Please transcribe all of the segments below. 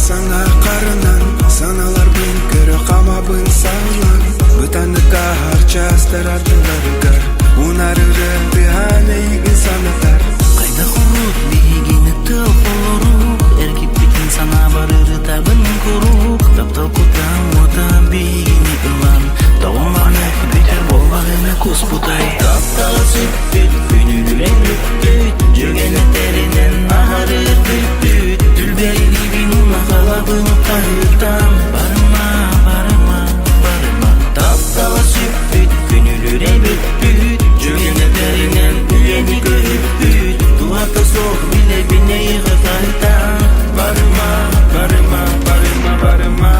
саңа қарынан, саналар бен көрі қамабын сағылан, бұтаныққа арчастар артыларығар, ұнарығы біганы егін санатар. Қайда құрып бейгені тұл қолыру, әркеп бетін сана барыры табын көру, таптал құтан ота бейгені ұлан, дауыманы бетер болмағына көз бұтай. Тапталы сүттіт, күнілілен бүттіт, жөгенеттерінен ағарыр бүттіт, түлбері бейбін ұна қалабын қайыртан, барыма, барыма, барыма. Тапталы сүттіт, күнілілен бүттіт, жөгенеттерінен үйені көріп бүт, туаты соқ біле біне иғы қайтан, барыма, барыма, барыма, барыма.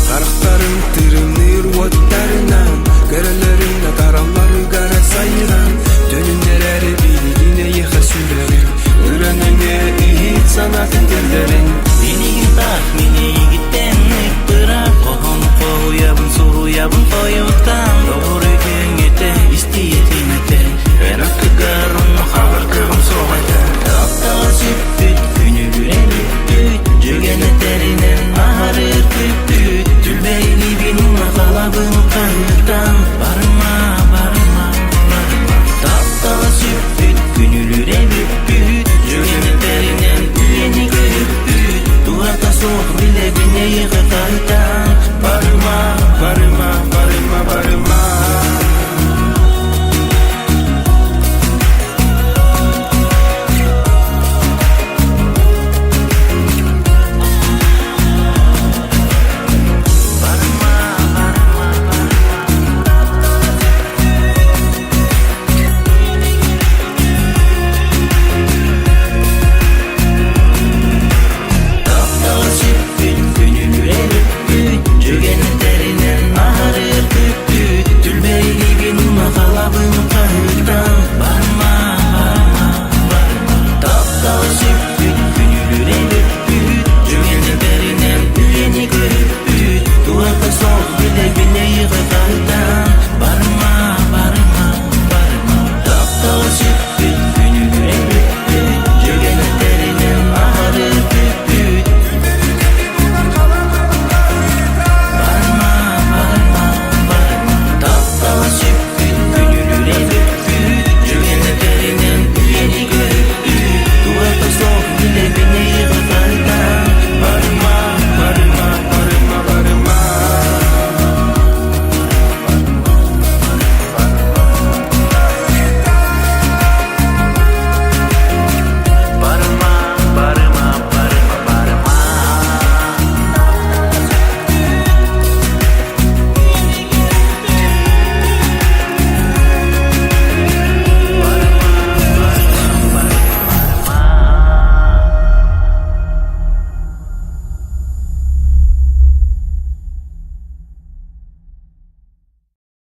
Қарақтарын тірімнер оттарынан, көрілерінде таралары ғара сайған, төніндер әрі билігіне еға сүрерін, үрініне үйет санатын керлерін. Менеген тақ, менеген